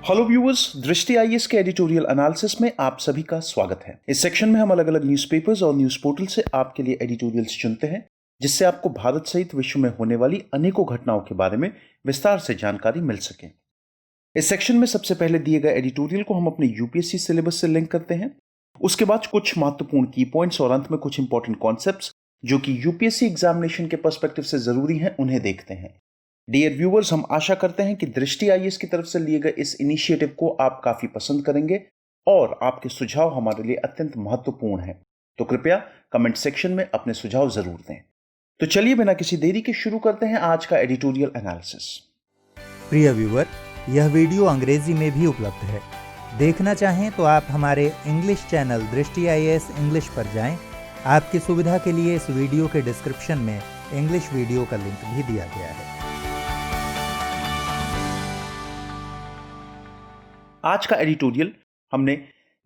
Hello viewers, दृष्टि IAS के editorial analysis में आप सभी का स्वागत है। इस सेक्शन में हम अलग अलग न्यूज़पेपर्स और न्यूज़ पोर्टल से आपके लिए एडिटोरियल्स चुनते हैं, जिससे आपको भारत सहित विश्व में होने वाली अनेकों घटनाओं के बारे में विस्तार से जानकारी मिल सके। इस सेक्शन में सबसे पहले दिए गए एडिटोरियल को हम अपने यूपीएससी सिलेबस से लिंक करते हैं। उसके बाद कुछ महत्वपूर्ण की पॉइंट्स और अंत में कुछ इंपॉर्टेंट कॉन्सेप्ट्स जो कि यूपीएससी एग्जामिनेशन के पर्सपेक्टिव से जरूरी हैं, उन्हें देखते हैं। डियर व्यूअर्स, हम आशा करते हैं कि दृष्टि आईएएस की तरफ से लिए गए इस इनिशिएटिव को आप काफी पसंद करेंगे और आपके सुझाव हमारे लिए अत्यंत महत्वपूर्ण हैं। तो कृपया कमेंट सेक्शन में अपने सुझाव जरूर दें। तो चलिए बिना किसी देरी के शुरू करते हैं आज का एडिटोरियल एनालिसिस। प्रिय व्यूअर, यह वीडियो अंग्रेजी में भी उपलब्ध है। देखना चाहें तो आप हमारे इंग्लिश चैनल दृष्टि आईएएस इंग्लिश पर जाएं। आपकी सुविधा के लिए इस वीडियो के डिस्क्रिप्शन में इंग्लिश वीडियो का लिंक भी दिया गया है। आज का एडिटोरियल हमने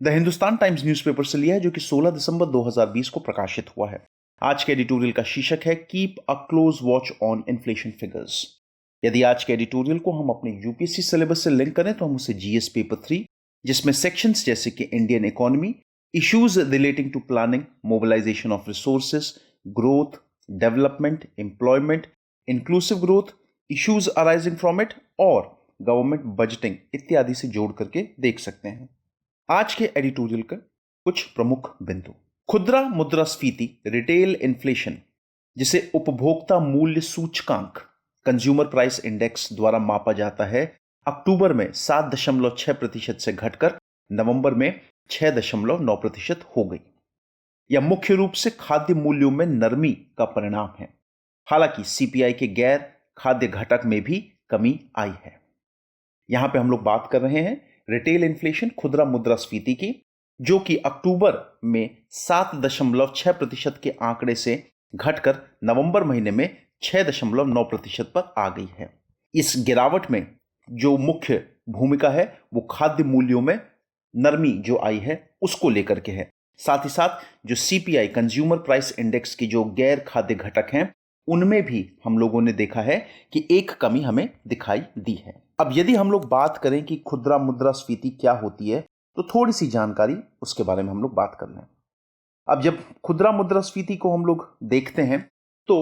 द हिंदुस्तान टाइम्स न्यूज़पेपर से लिया है, जो कि 16 दिसंबर 2020 को प्रकाशित हुआ है। आज के एडिटोरियल का शीर्षक है keep a close watch on inflation figures. यदि आज के एडिटोरियल को हम अपने यूपीएससी सिलेबस से लिंक करें तो हम उसे जीएस पेपर 3, जिसमें सेक्शंस जैसे कि Indian economy, issues relating to planning, mobilisation of resources, growth, development, employment, inclusive growth, issues arising from it और गवर्नमेंट बजटिंग इत्यादि से जोड़ करके देख सकते हैं। आज के एडिटोरियल का कुछ प्रमुख बिंदु: खुदरा मुद्रास्फीति, रिटेल इन्फ्लेशन, जिसे उपभोक्ता मूल्य सूचकांक कंज्यूमर प्राइस इंडेक्स द्वारा मापा जाता है, अक्टूबर में 7.6% से घटकर नवंबर में 6.9% हो गई। यह मुख्य रूप से खाद्य मूल्यों में नरमी का परिणाम है। हालांकि सीपीआई के गैर खाद्य घटक में भी कमी आई है। यहां पे हम लोग बात कर रहे हैं रिटेल इन्फ्लेशन, खुदरा मुद्रास्फीति की, जो कि अक्टूबर में 7.6% के आंकड़े से घटकर नवंबर महीने में 6.9% पर आ गई है। इस गिरावट में जो मुख्य भूमिका है वो खाद्य मूल्यों में नरमी जो आई है उसको लेकर के है। साथ ही साथ जो सीपीआई कंज्यूमर प्राइस इंडेक्स की जो गैर खाद्य घटक हैं, उनमें भी हम लोगों ने देखा है कि एक कमी हमें दिखाई दी है। अब यदि हम लोग बात करें कि खुदरा मुद्रास्फीति क्या होती है, तो थोड़ी सी जानकारी उसके बारे में हम लोग बात कर लें। अब जब खुदरा मुद्रास्फीति को हम लोग देखते हैं तो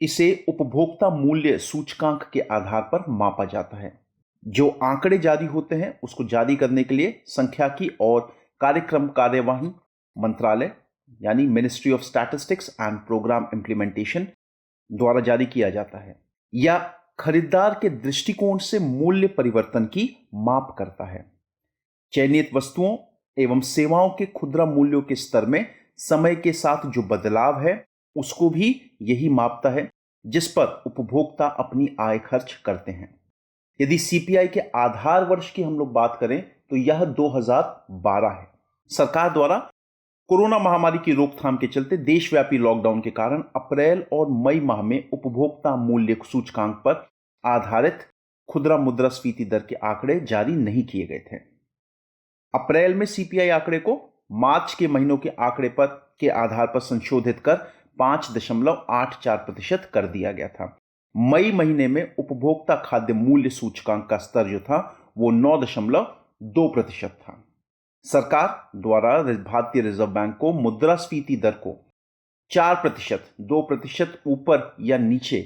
इसे उपभोक्ता मूल्य सूचकांक के आधार पर मापा जाता है। जो आंकड़े जारी होते हैं उसको जारी करने के लिए सांख्यिकी और कार्यक्रम कार्यवाही मंत्रालय यानी ministry of statistics and programme implementation द्वारा जारी किया जाता है, या खरीदार के दृष्टिकोण से मूल्य परिवर्तन की माप करता है। चयनित वस्तुओं एवं सेवाओं के खुदरा मूल्यों के स्तर में समय के साथ जो बदलाव है उसको भी यही मापता है, जिस पर उपभोक्ता अपनी आय खर्च करते हैं। यदि सीपीआई के आधार वर्ष की हम लोग बात करें तो यह 2012 है। सरकार द्वारा कोरोना महामारी की रोकथाम के चलते देशव्यापी लॉकडाउन के कारण अप्रैल और मई माह में उपभोक्ता मूल्य सूचकांक पर आधारित खुदरा मुद्रास्फीति दर के आंकड़े जारी नहीं किए गए थे। अप्रैल में सीपीआई आंकड़े को मार्च के महीनों के आंकड़े पर के आधार पर संशोधित कर 5.84% कर दिया गया था। मई महीने में उपभोक्ता खाद्य मूल्य सूचकांक का स्तर जो था वो 9.2% था। सरकार द्वारा भारतीय रिजर्व बैंक को मुद्रास्फीति दर को 4%, 2% ऊपर या नीचे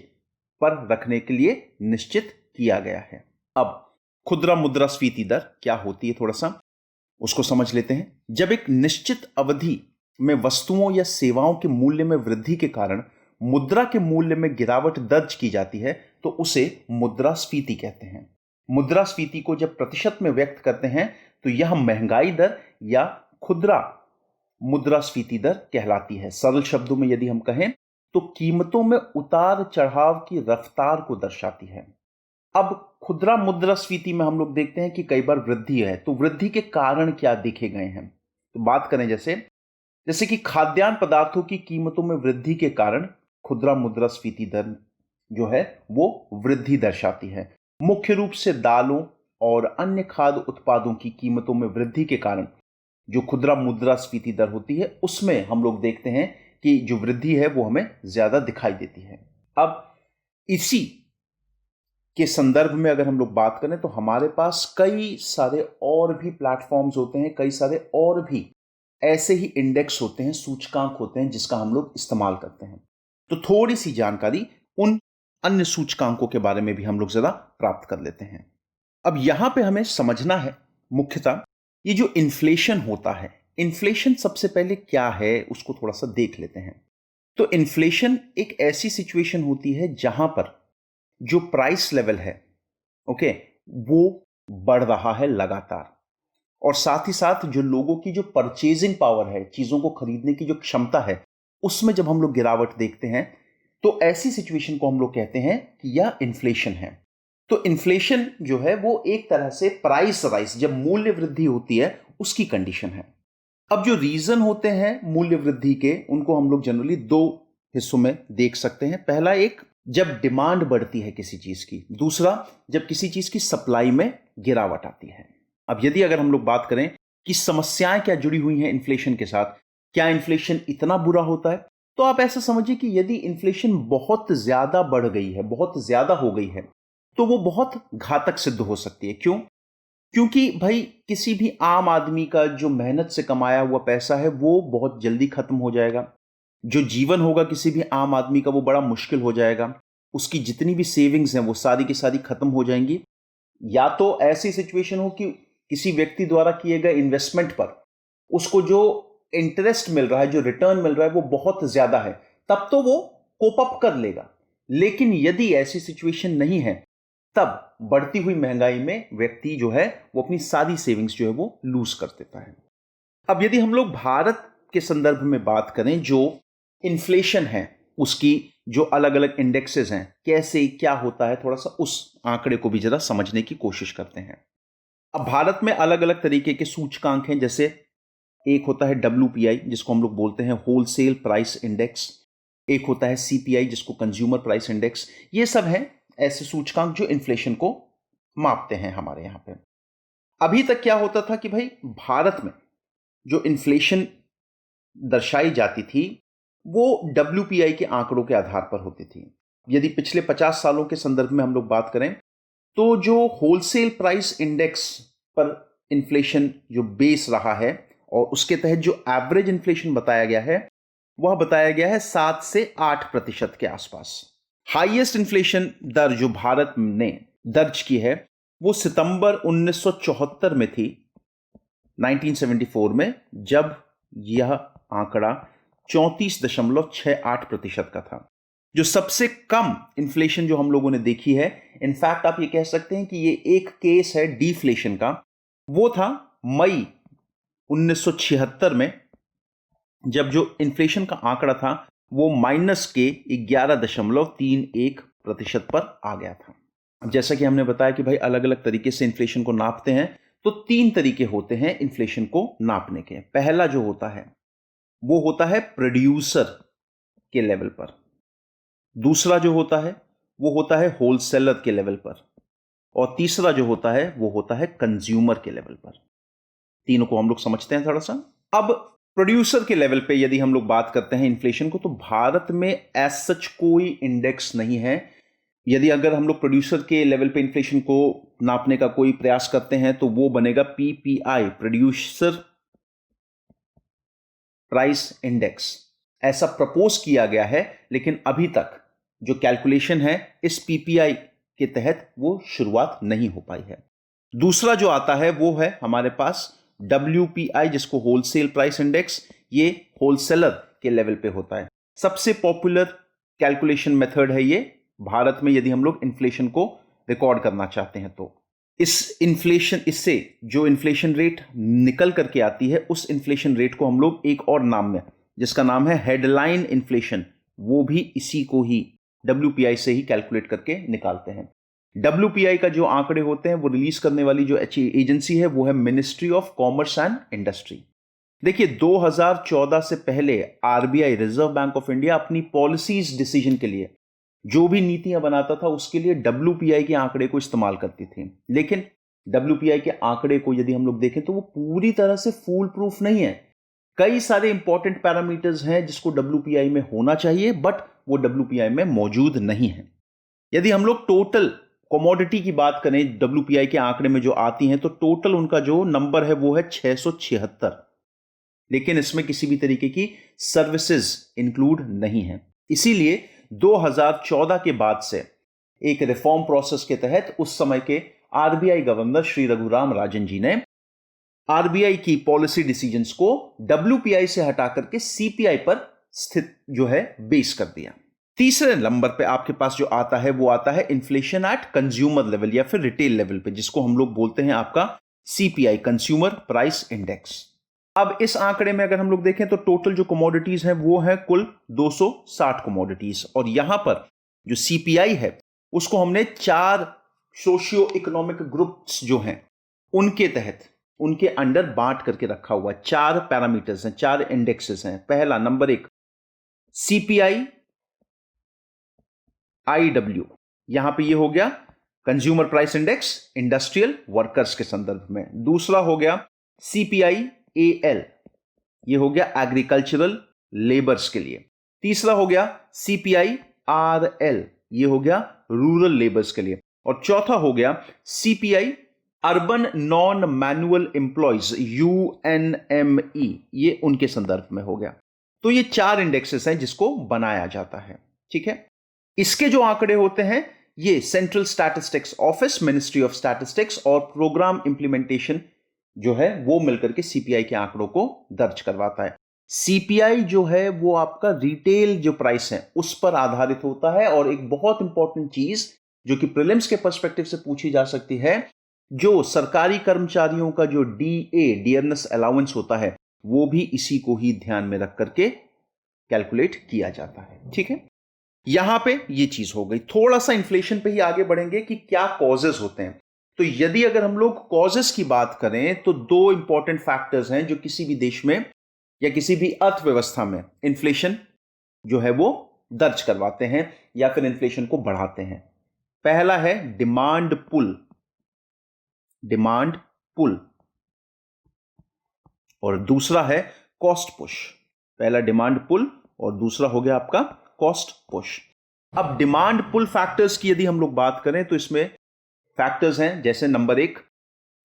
पर रखने के लिए निश्चित किया गया है। अब खुदरा मुद्रास्फीति दर क्या होती है, थोड़ा सा उसको समझ लेते हैं। जब एक निश्चित अवधि में वस्तुओं या सेवाओं के मूल्य में वृद्धि के कारण मुद्रा के मूल्य में गिरावट दर्ज की जाती है तो उसे मुद्रास्फीति कहते हैं। मुद्रास्फीति को जब प्रतिशत में व्यक्त करते हैं तो यह महंगाई दर या खुदरा मुद्रास्फीति दर कहलाती है। सरल शब्दों में यदि हम कहें तो कीमतों में उतार चढ़ाव की रफ्तार को दर्शाती है। अब खुदरा मुद्रास्फीति में हम लोग देखते हैं कि कई बार वृद्धि है, तो वृद्धि के कारण क्या देखे गए हैं। तो बात करें जैसे कि खाद्यान्न पदार्थों की कीमतों में वृद्धि के कारण खुदरा मुद्रास्फीति दर जो है वो वृद्धि दर्शाती है। मुख्य रूप से दालों और अन्य खाद्य उत्पादों की कीमतों में वृद्धि के कारण जो खुदरा मुद्रास्फीति दर होती है उसमें हम लोग देखते हैं कि जो वृद्धि है वो हमें ज्यादा दिखाई देती है। अब इसी के संदर्भ में अगर हम लोग बात करें तो हमारे पास कई सारे और भी प्लेटफॉर्म्स होते हैं, कई सारे और भी ऐसे ही इंडेक्स होते हैं, सूचकांक होते हैं जिसका हम लोग इस्तेमाल करते हैं। तो थोड़ी सी जानकारी उन अन्य सूचकांकों के बारे में भी हम लोग जरा प्राप्त कर लेते हैं। अब यहां पे हमें समझना है मुख्यतः ये जो इन्फ्लेशन होता है, इन्फ्लेशन सबसे पहले क्या है उसको थोड़ा सा देख लेते हैं। तो इन्फ्लेशन एक ऐसी सिचुएशन होती है जहां पर जो प्राइस लेवल है, ओके, वो बढ़ रहा है लगातार, और साथ ही साथ जो लोगों की जो परचेजिंग पावर है, चीजों को खरीदने की जो क्षमता है, उसमें जब हम लोग गिरावट देखते हैं तो ऐसी सिचुएशन को हम लोग कहते हैं कि यह इन्फ्लेशन है। तो इन्फ्लेशन जो है वो एक तरह से प्राइस राइज, जब मूल्य वृद्धि होती है, उसकी कंडीशन है। अब जो रीजन होते हैं मूल्य वृद्धि के, उनको हम लोग जनरली दो हिस्सों में देख सकते हैं। पहला एक, जब डिमांड बढ़ती है किसी चीज की, दूसरा जब किसी चीज की सप्लाई में गिरावट आती है। अब यदि अगर हम लोग बात करें कि समस्याएं क्या जुड़ी हुई हैं इन्फ्लेशन के साथ, क्या इन्फ्लेशन इतना बुरा होता है, तो आप ऐसा समझिए कि यदि इन्फ्लेशन बहुत ज्यादा बढ़ गई है, बहुत ज्यादा हो गई है, तो वो बहुत घातक सिद्ध हो सकती है। क्यों? क्योंकि भाई किसी भी आम आदमी का जो मेहनत से कमाया हुआ पैसा है वो बहुत जल्दी खत्म हो जाएगा। जो जीवन होगा किसी भी आम आदमी का वो बड़ा मुश्किल हो जाएगा। उसकी जितनी भी सेविंग्स हैं वो सारी की सारी खत्म हो जाएंगी। या तो ऐसी सिचुएशन हो कि किसी व्यक्ति द्वारा किए गए इन्वेस्टमेंट पर उसको जो इंटरेस्ट मिल रहा है, जो रिटर्न मिल रहा है, वो बहुत ज्यादा है, तब तो वो कोप अप कर लेगा। लेकिन यदि ऐसी सिचुएशन नहीं है, तब बढ़ती हुई महंगाई में व्यक्ति जो है वो अपनी सारी सेविंग्स जो है वो लूज कर देता है। अब यदि हम लोग भारत के संदर्भ में बात करें, जो इन्फ्लेशन है उसकी जो अलग अलग इंडेक्सेस हैं, कैसे क्या होता है, थोड़ा सा उस आंकड़े को भी जरा समझने की कोशिश करते हैं। अब भारत में अलग अलग तरीके के सूचकांक हैं, जैसे एक होता है WPI जिसको हम लोग बोलते हैं होलसेल प्राइस इंडेक्स, एक होता है CPI जिसको कंज्यूमर प्राइस इंडेक्स। ये सब हैं ऐसे सूचकांक जो इन्फ्लेशन को मापते हैं हमारे यहां पे। अभी तक क्या होता था कि भाई भारत में जो इन्फ्लेशन दर्शाई जाती थी वो WPI के आंकड़ों के आधार पर होती थी। यदि पिछले 50 सालों के संदर्भ में हम लोग बात करें तो जो होलसेल प्राइस इंडेक्स पर इन्फ्लेशन जो बेस रहा है और उसके तहत जो एवरेज इन्फ्लेशन बताया गया है, वह बताया गया है 7 से 8% के आसपास। हाईएस्ट इन्फ्लेशन दर जो भारत ने दर्ज की है वो सितंबर 1974 में थी, 1974 में, जब यह आंकड़ा 34.68% का था। जो सबसे कम इन्फ्लेशन जो हम लोगों ने देखी है, इनफैक्ट आप ये कह सकते हैं कि ये एक केस है डिफ्लेशन का, वो था मई 1976 में, जब जो इन्फ्लेशन का आंकड़ा था वो -11.31% पर आ गया था। अब जैसा कि हमने बताया कि भाई अलग अलग तरीके से इन्फ्लेशन को नापते हैं, तो 3 तरीके होते हैं इन्फ्लेशन को नापने के। पहला जो होता है वो होता है प्रोड्यूसर के लेवल पर, दूसरा जो होता है वो होता है होलसेलर के लेवल पर, और तीसरा जो होता है वो होता है कंज्यूमर के लेवल पर। तीनों को हम लोग समझते हैं थोड़ा सा। अब प्रोड्यूसर के लेवल पे यदि हम लोग बात करते हैं इन्फ्लेशन को, तो भारत में एज सच कोई इंडेक्स नहीं है। यदि अगर हम लोग प्रोड्यूसर के लेवल पे इन्फ्लेशन को नापने का कोई प्रयास करते हैं तो वो बनेगा PPI, प्रोड्यूसर प्राइस इंडेक्स। ऐसा प्रपोज किया गया है, लेकिन अभी तक जो कैलकुलेशन है इस PPI के तहत वो शुरुआत नहीं हो पाई है। दूसरा जो आता है वो है हमारे पास WPI, जिसको होलसेल प्राइस इंडेक्स, ये होलसेलर के लेवल पे होता है। सबसे पॉपुलर कैलकुलेशन मेथड है ये भारत में, यदि हम लोग इन्फ्लेशन को रिकॉर्ड करना चाहते हैं तो। इससे जो इन्फ्लेशन रेट निकल करके आती है, उस इन्फ्लेशन रेट को हम लोग एक और नाम में, जिसका नाम है हेडलाइन इन्फ्लेशन, वो भी इसी को ही WPI से ही कैलकुलेट करके निकालते हैं। WPI का जो आंकड़े होते हैं वो रिलीज करने वाली जो एजेंसी है वो है ministry of commerce and industry. देखिए 2014 से पहले RBI, reserve bank of India, अपनी पॉलिसीज डिसीजन के लिए जो भी नीतियां बनाता था उसके लिए WPI के आंकड़े को इस्तेमाल करती थी। लेकिन WPI के आंकड़े को यदि हम लोग देखें तो वो पूरी तरह से फूल प्रूफ नहीं है। कई सारे इंपॉर्टेंट पैरामीटर्स हैं जिसको WPI में होना चाहिए, बट वो WPI में मौजूद नहीं है। यदि हम लोग टोटल कमोडिटी की बात करें WPI के आंकड़े में जो आती हैं तो टोटल उनका जो नंबर है वो है 676, लेकिन इसमें किसी भी तरीके की सर्विसेज इंक्लूड नहीं है। इसीलिए 2014 के बाद से एक रिफॉर्म प्रोसेस के तहत उस समय के RBI गवर्नर श्री रघुराम राजन जी ने RBI की पॉलिसी डिसीजंस को WPI से हटा करके CPI पर स्थित जो है बेस कर दिया। तीसरे नंबर पे आपके पास जो आता है वो आता है इन्फ्लेशन एट कंज्यूमर लेवल या फिर रिटेल लेवल पे, जिसको हम लोग बोलते हैं आपका CPI, कंज्यूमर प्राइस इंडेक्स। अब इस आंकड़े में अगर हम लोग देखें तो टोटल जो कमोडिटीज हैं वो है कुल 260 कमोडिटीज, और यहां पर जो CPI है उसको हमने 4 सोशियो इकोनॉमिक ग्रुप्स जो हैं उनके तहत, उनके अंडर बांट करके रखा हुआ है। 4 पैरामीटर्स हैं, 4 इंडेक्सेस हैं। पहला नंबर 1 CPI IW, यहां पे ये हो गया consumer price index industrial workers के संदर्भ में। दूसरा हो गया CPI AL, ये हो गया एग्रीकल्चरल लेबर्स के लिए। तीसरा हो गया CPI RL, ये हो गया रूरल लेबर्स के लिए। और चौथा हो गया CPI urban non manual employees UNME, ये उनके संदर्भ में हो गया। तो ये 4 इंडेक्सेस हैं जिसको बनाया जाता है। ठीक है, इसके जो आंकड़े होते हैं ये central statistics office, ministry of statistics और प्रोग्राम इंप्लीमेंटेशन जो है वो मिलकर के CPI के आंकड़ों को दर्ज करवाता है। CPI जो है वो आपका रिटेल जो प्राइस है उस पर आधारित होता है। और एक बहुत इंपॉर्टेंट चीज जो कि प्रीलिम्स के पर्सपेक्टिव से पूछी जा सकती है, जो सरकारी कर्मचारियों का जो DA डियरनेस अलाउंस होता है वो भी इसी को ही ध्यान में रख करके कैलकुलेट किया जाता है। ठीक है, यहां पे ये चीज हो गई। थोड़ा सा इन्फ्लेशन पे ही आगे बढ़ेंगे कि क्या कॉजेस होते हैं। तो यदि अगर हम लोग कॉजेस की बात करें तो 2 इंपॉर्टेंट फैक्टर्स हैं जो किसी भी देश में या किसी भी अर्थव्यवस्था में इन्फ्लेशन जो है वो दर्ज करवाते हैं या फिर इन्फ्लेशन को बढ़ाते हैं। पहला है डिमांड पुल, डिमांड पुल, और दूसरा है कॉस्ट पुश। पहला डिमांड पुल और दूसरा हो गया आपका कॉस्ट पुश। अब डिमांड पुल फैक्टर्स की यदि हम लोग बात करें तो इसमें फैक्टर्स हैं जैसे number 1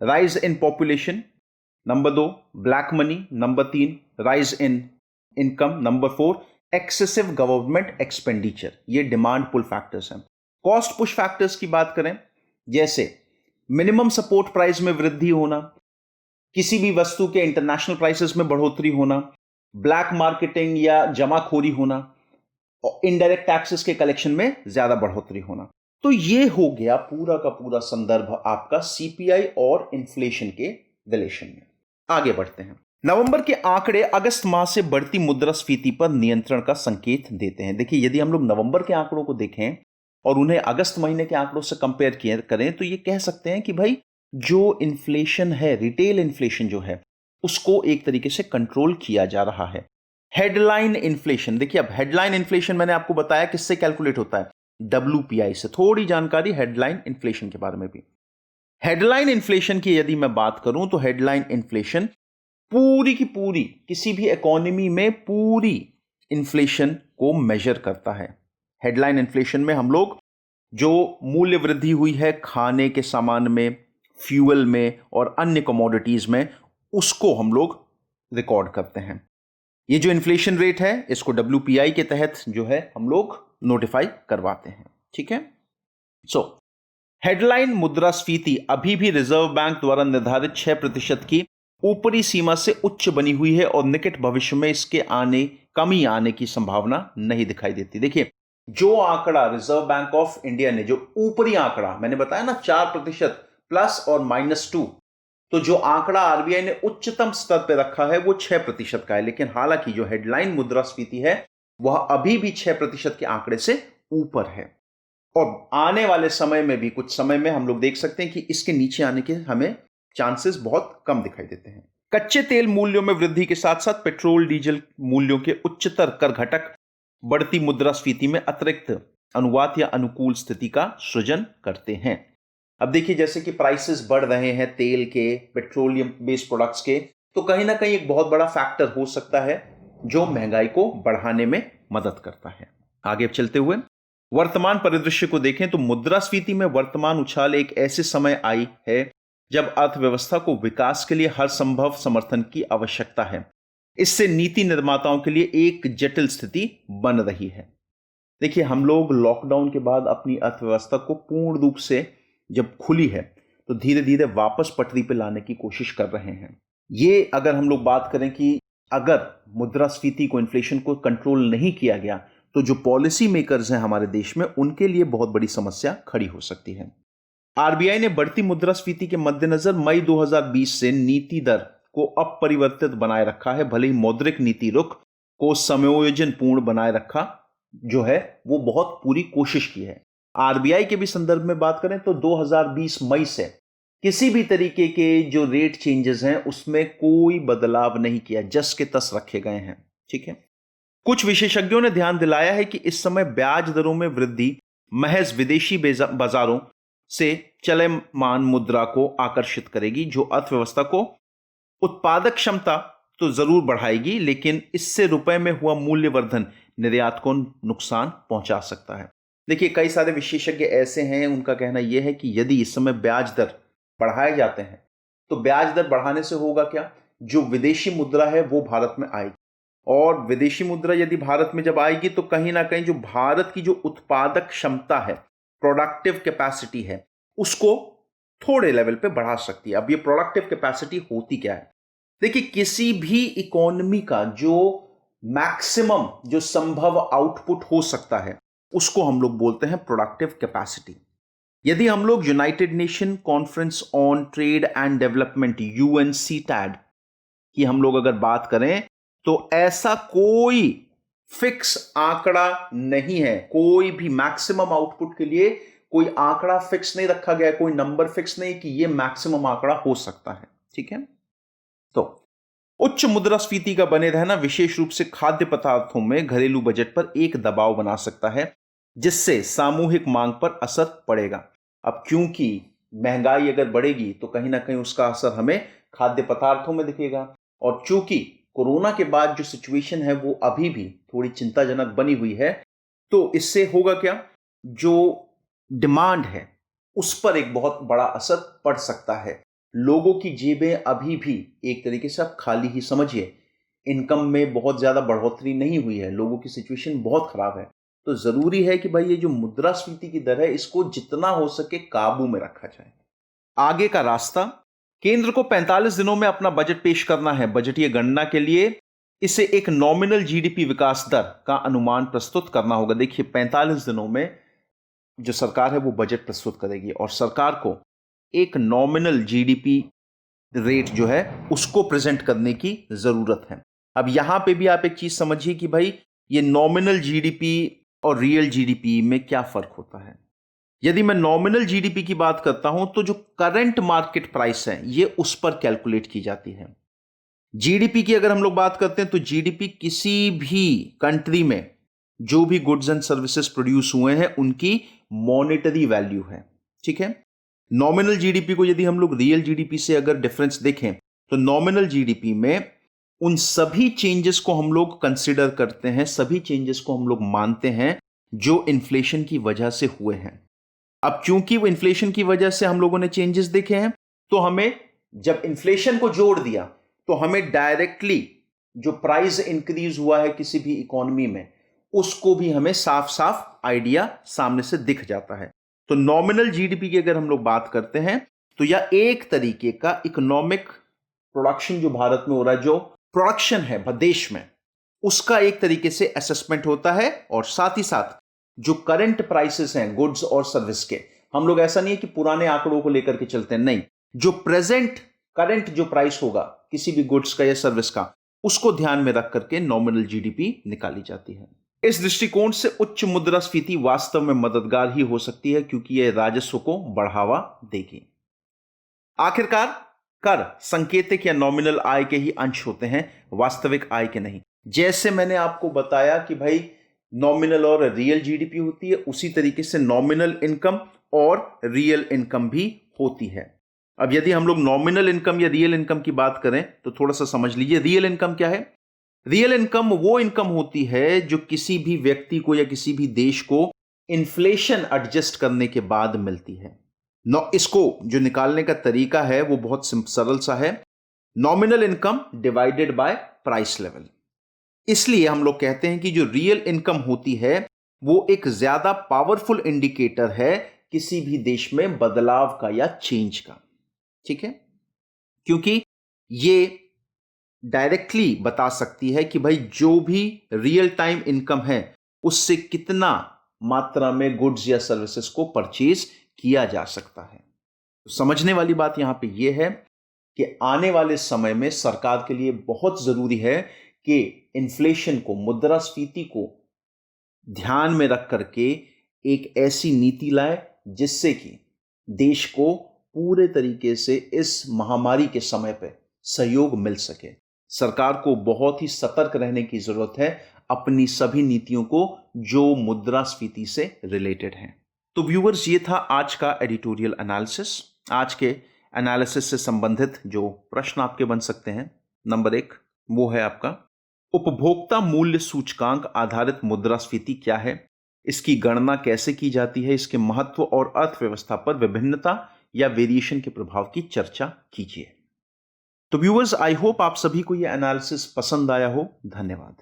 rise in population, number 2 black money, number 3 rise in income, number 4 excessive government expenditure. ये डिमांड पुल फैक्टर्स हैं। कॉस्ट पुश फैक्टर्स की बात करें जैसे मिनिमम सपोर्ट प्राइस में वृद्धि होना, किसी भी वस्तु के इंटरनेशनल प्राइसेस में बढ़ोतरी होना, ब्लैक मार्केटिंग या जमाखोरी होना, और इनडायरेक्ट टैक्सेस के कलेक्शन में ज्यादा बढ़ोतरी होना। तो ये हो गया पूरा का पूरा संदर्भ आपका CPI और इन्फ्लेशन के रिलेशन में। आगे बढ़ते हैं। नवंबर के आंकड़े अगस्त माह से बढ़ती मुद्रास्फीति पर नियंत्रण का संकेत देते हैं। देखिए, यदि हम लोग नवंबर के आंकड़ों को देखें और उन्हें अगस्त महीने के आंकड़ों से कंपेयर करें तो ये कह सकते हैं कि भाई जो इन्फ्लेशन है, रिटेल इन्फ्लेशन जो है उसको एक तरीके से कंट्रोल किया जा रहा है। हेडलाइन इन्फ्लेशन, देखिए अब हेडलाइन इन्फ्लेशन मैंने आपको बताया किससे कैलकुलेट होता है, WPI से। थोड़ी जानकारी हेडलाइन इन्फ्लेशन के बारे में भी। हेडलाइन इन्फ्लेशन की यदि मैं बात करूं तो हेडलाइन इन्फ्लेशन पूरी की पूरी किसी भी इकोनॉमी में पूरी इन्फ्लेशन को मेजर करता है। हेडलाइन इन्फ्लेशन में हम लोग जो मूल्य वृद्धि हुई है खाने के सामान में, फ्यूल में और अन्य कमोडिटीज में, उसको हम लोग रिकॉर्ड करते हैं। ये जो इन्फ्लेशन रेट है इसको WPI के तहत जो है हम लोग नोटिफाई करवाते हैं। ठीक है, हेडलाइन मुद्रास्फीति अभी भी रिजर्व बैंक द्वारा निर्धारित 6% की ऊपरी सीमा से उच्च बनी हुई है और निकट भविष्य में इसके कमी आने की संभावना नहीं दिखाई देती। देखिए, जो आंकड़ा रिजर्व बैंक ऑफ इंडिया ने, जो ऊपरी आंकड़ा मैंने बताया ना 4% प्लस और -2, तो जो आंकड़ा RBI ने उच्चतम स्तर पर रखा है वो 6% का है। लेकिन हालांकि जो हेडलाइन मुद्रास्फीति है वह अभी भी 6% के आंकड़े से ऊपर है और आने वाले समय में भी कुछ समय में हम लोग देख सकते हैं कि इसके नीचे आने के हमें चांसेस बहुत कम दिखाई देते हैं। कच्चे तेल मूल्यों में वृद्धि के साथ साथ पेट्रोल डीजल मूल्यों के उच्चतर कर घटक बढ़ती मुद्रास्फीति में अतिरिक्त अनुवाद या अनुकूल स्थिति का सृजन करते हैं। अब देखिए, जैसे कि प्राइसेस बढ़ रहे हैं तेल के, पेट्रोलियम बेस्ड प्रोडक्ट्स के, तो कहीं ना कहीं एक बहुत बड़ा फैक्टर हो सकता है जो महंगाई को बढ़ाने में मदद करता है। आगे चलते हुए वर्तमान परिदृश्य को देखें तो मुद्रास्फीति में वर्तमान उछाल एक ऐसे समय आई है जब अर्थव्यवस्था को विकास के लिए हर संभव समर्थन की आवश्यकता है। इससे नीति निर्माताओं के लिए एक जटिल स्थिति बन रही है। देखिए, हम लोग लॉकडाउन के बाद अपनी अर्थव्यवस्था को पूर्ण रूप से जब खुली है तो धीरे धीरे वापस पटरी पर लाने की कोशिश कर रहे हैं। ये अगर हम लोग बात करें कि अगर मुद्रास्फीति को, इन्फ्लेशन को कंट्रोल नहीं किया गया तो जो पॉलिसी मेकर्स हैं हमारे देश में, उनके लिए बहुत बड़ी समस्या खड़ी हो सकती है। आरबीआई ने बढ़ती मुद्रास्फीति के मद्देनजर मई 2020 से नीति दर को अपरिवर्तित बनाए रखा है। भले ही मौद्रिक नीति रुख को समायोजन पूर्ण बनाए रखा जो है वो बहुत पूरी कोशिश की है। आरबीआई के भी संदर्भ में बात करें तो 2020 मई से किसी भी तरीके के जो रेट चेंजेस हैं उसमें कोई बदलाव नहीं किया, जस के तस रखे गए हैं। ठीक है। कुछ विशेषज्ञों ने ध्यान दिलाया है कि इस समय ब्याज दरों में वृद्धि महज विदेशी बाजारों से चलमान मुद्रा को आकर्षित करेगी, जो अर्थव्यवस्था को उत्पादक क्षमता तो जरूर बढ़ाएगी, लेकिन इससे रुपए में हुआ मूल्यवर्धन निर्यात को नुकसान पहुंचा सकता है। देखिए, कई सारे विशेषज्ञ ऐसे हैं, उनका कहना यह है कि यदि इस समय ब्याज दर बढ़ाए जाते हैं तो ब्याज दर बढ़ाने से होगा क्या, जो विदेशी मुद्रा है वो भारत में आएगी, और विदेशी मुद्रा यदि भारत में जब आएगी तो कहीं ना कहीं जो भारत की जो उत्पादक क्षमता है, प्रोडक्टिव कैपेसिटी है, उसको थोड़े लेवल पे बढ़ा सकती है। अब ये प्रोडक्टिव कैपेसिटी होती क्या है? देखिए, किसी भी इकोनॉमी का जो मैक्सिमम जो संभव आउटपुट हो सकता है उसको हम लोग बोलते हैं प्रोडक्टिव कैपेसिटी। यदि हम लोग United nation conference on trade and development UNCTAD की हम लोग अगर बात करें तो ऐसा कोई फिक्स आंकड़ा नहीं है। कोई भी मैक्सिमम आउटपुट के लिए कोई आंकड़ा फिक्स नहीं रखा गया, कोई नंबर फिक्स नहीं कि यह मैक्सिमम आंकड़ा हो सकता है। ठीक है। तो उच्च मुद्रास्फीति का बने रहना विशेष रूप से खाद्य पदार्थों में घरेलू बजट पर एक दबाव बना सकता है, जिससे सामूहिक मांग पर असर पड़ेगा। अब क्योंकि महंगाई अगर बढ़ेगी तो कहीं ना कहीं उसका असर हमें खाद्य पदार्थों में दिखेगा, और चूंकि कोरोना के बाद जो सिचुएशन है वो अभी भी थोड़ी चिंताजनक बनी हुई है, तो इससे होगा क्या, जो डिमांड है उस पर एक बहुत बड़ा असर पड़ सकता है। लोगों की जेबें अभी भी एक तरीके से आप खाली ही समझिए, इनकम में बहुत ज्यादा बढ़ोतरी नहीं हुई है, लोगों की सिचुएशन बहुत खराब है। तो जरूरी है कि भाई ये जो मुद्रास्फीति की दर है इसको जितना हो सके काबू में रखा जाए। आगे का रास्ता, केंद्र को 45 दिनों में अपना बजट पेश करना है। बजटीय गणना के लिए इसे एक नॉमिनल जीडीपी विकास दर का अनुमान प्रस्तुत करना होगा। देखिए, 45 दिनों में जो सरकार है वो बजट प्रस्तुत करेगी, और सरकार को एक नॉमिनल जीडीपी रेट जो है उसको प्रेजेंट करने की जरूरत है। अब यहां पे भी आप एक चीज समझिए कि भाई ये नॉमिनल जीडीपी और रियल जीडीपी में क्या फर्क होता है। यदि मैं नॉमिनल जीडीपी की बात करता हूं तो जो करंट मार्केट प्राइस है ये उस पर कैलकुलेट की जाती है। जीडीपी की अगर हम लोग बात करते हैं तो जीडीपी किसी भी कंट्री में जो भी गुड्स एंड सर्विसेज प्रोड्यूस हुए हैं उनकी मॉनेटरी वैल्यू है। ठीक है। नॉमिनल जीडीपी को यदि हम लोग रियल जीडीपी से अगर डिफरेंस देखें तो नॉमिनल जीडीपी में उन सभी चेंजेस को हम लोग कंसिडर करते हैं, सभी चेंजेस को हम लोग मानते हैं जो इन्फ्लेशन की वजह से हुए हैं। अब क्योंकि वो इन्फ्लेशन की वजह से हम लोगों ने चेंजेस देखे हैं, तो हमें जब इन्फ्लेशन को जोड़ दिया तो हमें डायरेक्टली जो प्राइस इंक्रीज हुआ है किसी भी इकोनॉमी में उसको भी हमें साफ साफ आइडिया सामने से दिख जाता है। तो नॉमिनल जीडीपी की अगर हम लोग बात करते हैं तो यह एक तरीके का इकोनॉमिक प्रोडक्शन जो भारत में हो रहा है, जो प्रोडक्शन है देश में, उसका एक तरीके से असेसमेंट होता है। और साथ ही साथ जो करंट प्राइसेस हैं गुड्स और सर्विस के, हम लोग ऐसा नहीं है कि पुराने आंकड़ों को लेकर के चलते हैं, नहीं, जो प्रेजेंट करंट जो प्राइस होगा किसी भी गुड्स का या सर्विस का, उसको ध्यान में रख करके नॉमिनल जीडीपी निकाली जाती है। इस दृष्टिकोण से उच्च मुद्रास्फीति वास्तव में मददगार ही हो सकती है, क्योंकि यह राजस्व को बढ़ावा देगी। आखिरकार कर संकेतिक या नॉमिनल आय के ही अंश होते हैं, वास्तविक आय के नहीं। जैसे मैंने आपको बताया कि भाई नॉमिनल और रियल जीडीपी होती है, उसी तरीके से नॉमिनल इनकम और रियल इनकम भी होती है। अब यदि हम लोग नॉमिनल इनकम या रियल इनकम की बात करें तो थोड़ा सा समझ लीजिए रियल इनकम क्या है। रियल इनकम वो इनकम होती है जो किसी भी व्यक्ति को या किसी भी देश को इन्फ्लेशन एडजस्ट करने के बाद मिलती है। इसको जो निकालने का तरीका है वो बहुत सरल सा है, nominal income divided by price level. इसलिए हम लोग कहते हैं कि जो रियल इनकम होती है वो एक ज्यादा पावरफुल इंडिकेटर है किसी भी देश में बदलाव का या चेंज का। ठीक है, क्योंकि ये डायरेक्टली बता सकती है कि भाई जो भी रियल टाइम इनकम है उससे कितना मात्रा में गुड्स या सर्विसेज को परचेज किया जा सकता है। तो समझने वाली बात यहां पे यह है कि आने वाले समय में सरकार के लिए बहुत जरूरी है कि इन्फ्लेशन को, मुद्रास्फीति को ध्यान में रख करके एक ऐसी नीति लाए जिससे कि देश को पूरे तरीके से इस महामारी के समय पे सहयोग मिल सके। सरकार को बहुत ही सतर्क रहने की जरूरत है अपनी सभी नीतियों को जो मुद्रास्फीति से रिलेटेड हैं। तो व्यूअर्स, ये था आज का एडिटोरियल एनालिसिस। आज के एनालिसिस से संबंधित जो प्रश्न आपके बन सकते हैं, नंबर 1 वो है आपका, उपभोक्ता मूल्य सूचकांक आधारित मुद्रास्फीति क्या है, इसकी गणना कैसे की जाती है, इसके महत्व और अर्थव्यवस्था पर विभिन्नता या वेरिएशन के प्रभाव की चर्चा कीजिए। तो व्यूअर्स, आई होप आप सभी को यह एनालिसिस पसंद आया हो। धन्यवाद।